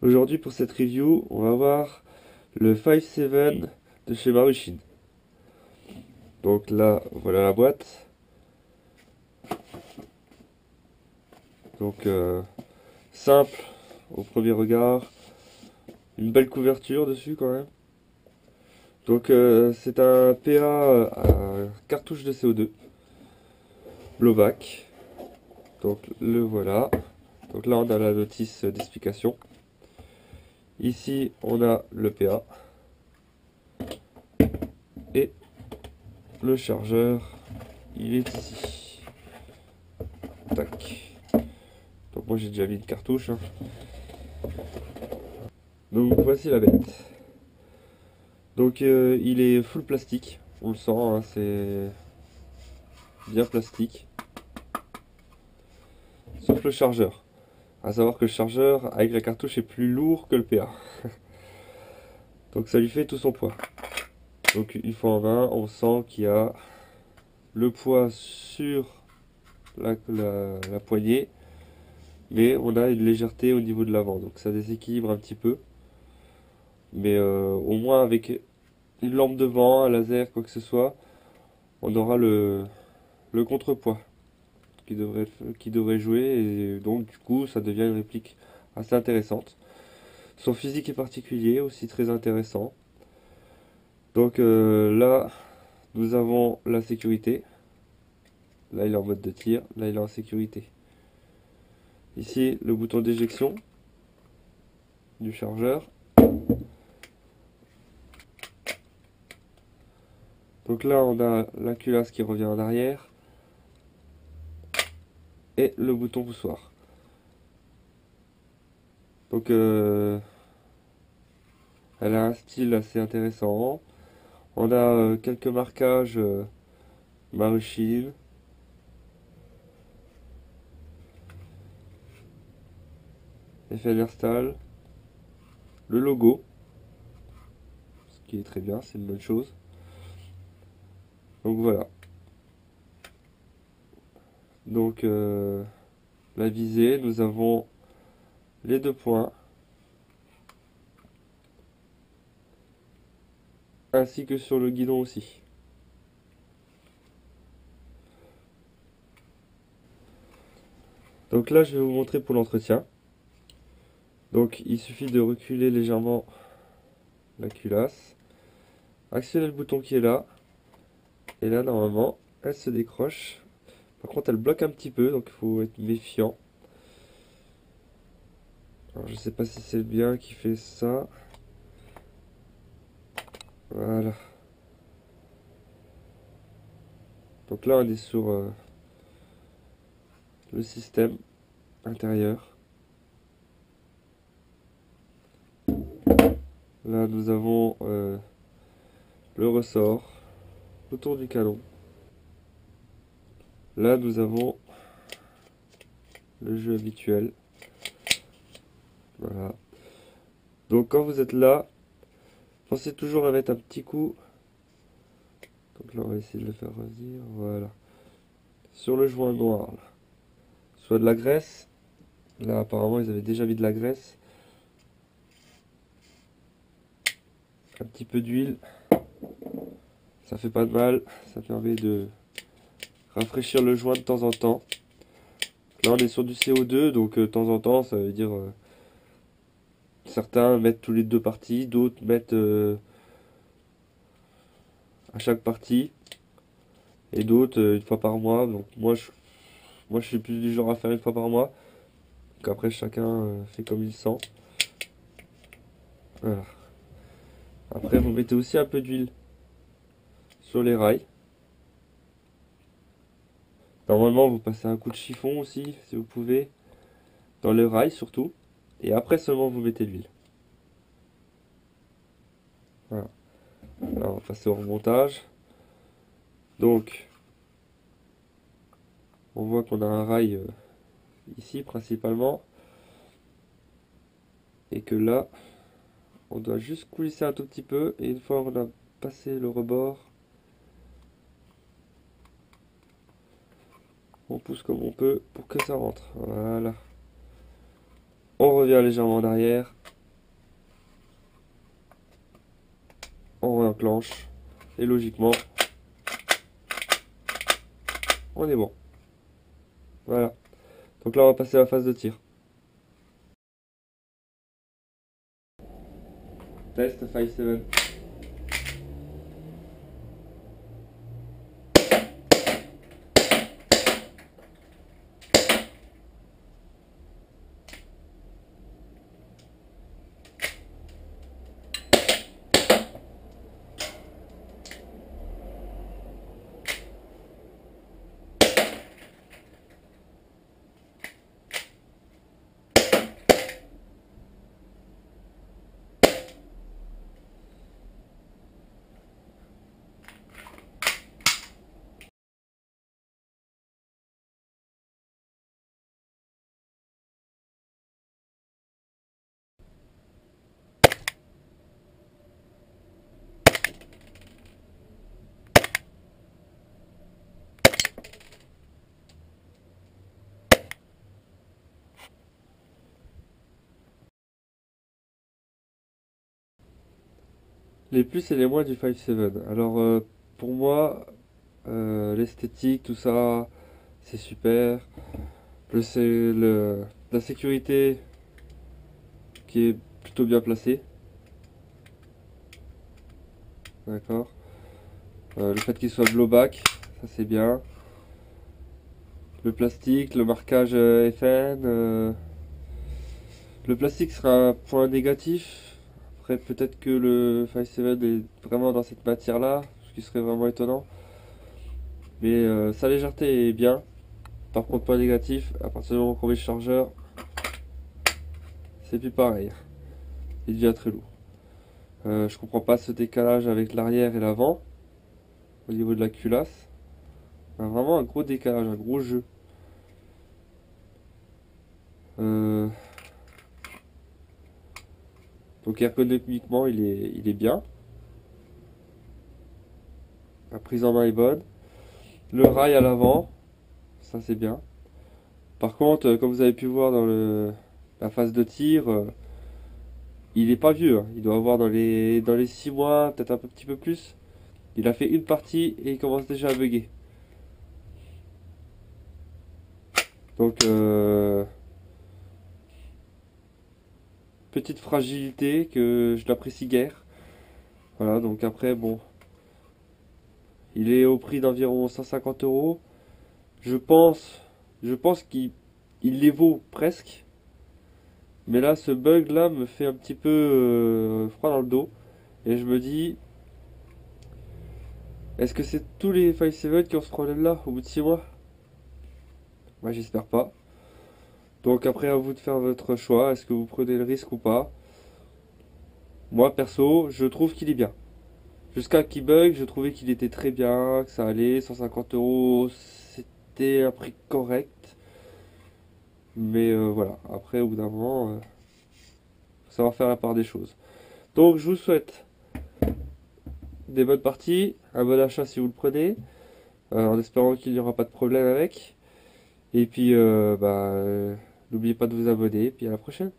Aujourd'hui pour cette review, on va voir le 5.7 de chez Maruchin. Donc là, voilà la boîte. Donc simple au premier regard, une belle couverture dessus quand même. Donc c'est un PA à cartouche de CO2, Blowback. Donc le voilà. Donc là on a la notice d'explication. Ici on a le PA et le chargeur, il est ici. Tac. Donc moi j'ai déjà mis une cartouche, hein. Donc voici la bête. Donc il est full plastique, on le sent, hein, c'est bien plastique. Sauf le chargeur. À savoir que le chargeur avec la cartouche est plus lourd que le PA. Donc ça lui fait tout son poids. Donc une fois en main, on sent qu'il y a le poids sur la poignée, mais on a une légèreté au niveau de l'avant. Donc ça déséquilibre un petit peu. Mais au moins avec une lampe de vent, un laser, quoi que ce soit, on aura le contrepoids qui devrait jouer, et donc du coup ça devient une réplique assez intéressante. Son physique est particulier, aussi très intéressant. Donc là nous avons la sécurité. Là il est en mode de tir, là il est en sécurité. Ici le bouton d'éjection du chargeur. Donc là on a la culasse qui revient en arrière et le bouton poussoir. Donc elle a un style assez intéressant. On a quelques marquages Maruchin. Fenerstal, le logo, ce qui est très bien, c'est une bonne chose. Donc voilà. Donc la visée, nous avons les deux points, ainsi que sur le guidon aussi. Donc là, je vais vous montrer pour l'entretien. Donc il suffit de reculer légèrement la culasse, actionner le bouton qui est là, et là normalement, elle se décroche. Par contre, elle bloque un petit peu, donc il faut être méfiant. Alors je sais pas si c'est bien qui fait ça. Voilà. Donc là, on est sur le système intérieur. Là, nous avons le ressort autour du canon. Là, nous avons le jeu habituel. Voilà. Donc, quand vous êtes là, pensez toujours à mettre un petit coup. Donc là, on va essayer de le faire revenir. Voilà. Sur le joint noir. Là. Soit de la graisse. Là, apparemment, ils avaient déjà mis de la graisse. Un petit peu d'huile. Ça fait pas de mal. Ça permet de rafraîchir le joint de temps en temps. Là, on est sur du CO2, donc de temps en temps, ça veut dire certains mettent tous les deux parties, d'autres mettent à chaque partie, et d'autres une fois par mois. Donc moi je suis plus du genre à faire une fois par mois. Donc après chacun fait comme il sent. Voilà. Après vous mettez aussi un peu d'huile sur les rails. Normalement vous passez un coup de chiffon aussi si vous pouvez, dans les rails surtout. Et après seulement vous mettez l'huile. Voilà. Là on va passer au remontage. Donc on voit qu'on a un rail ici principalement. Et que là, on doit juste coulisser un tout petit peu. Et une fois qu'on a passé le rebord, on pousse comme on peut pour que ça rentre. Voilà. On revient légèrement en arrière. on réenclenche et logiquement on est bon. Voilà. Donc là on va passer à la phase de tir. Test 5-7. Les plus et les moins du 5-7. Alors pour moi, l'esthétique, tout ça, c'est super. La sécurité qui est plutôt bien placée. D'accord. Le fait qu'il soit blowback, ça c'est bien. Le plastique, le marquage FN. Le plastique sera un point négatif. Après, peut-être que le 5-7 est vraiment dans cette matière-là, ce qui serait vraiment étonnant. Mais sa légèreté est bien. Par contre, point négatif, à partir du moment qu'on met le chargeur, c'est plus pareil. Il devient très lourd. Je comprends pas ce décalage avec l'arrière et l'avant au niveau de la culasse. Vraiment un gros décalage, un gros jeu. Euh, donc ergonomiquement, il est bien. La prise en main est bonne. Le rail à l'avant, ça c'est bien. Par contre, comme vous avez pu voir dans la phase de tir, il est pas vieux, hein. Il doit avoir dans les 6 mois, peut-être un petit peu plus. Il a fait une partie et il commence déjà à bugger. Donc, petite fragilité que je n'apprécie guère. Voilà, donc après, bon, il est au prix d'environ 150 euros. Je pense, je pense qu'il les vaut presque. Mais là, ce bug là me fait un petit peu froid dans le dos. Et je me dis, est-ce que c'est tous les 5-7 qui ont ce problème là au bout de 6 mois? Moi, j'espère pas. Donc après, à vous de faire votre choix. Est-ce que vous prenez le risque ou pas? Moi, perso, je trouve qu'il est bien. Jusqu'à qu'il bug, je trouvais qu'il était très bien, que ça allait. 150 euros, c'était un prix correct. Mais voilà, après, au bout d'un moment, faut savoir faire la part des choses. Donc, je vous souhaite des bonnes parties, un bon achat si vous le prenez, en espérant qu'il n'y aura pas de problème avec. Et puis, n'oubliez pas de vous abonner, et puis à la prochaine.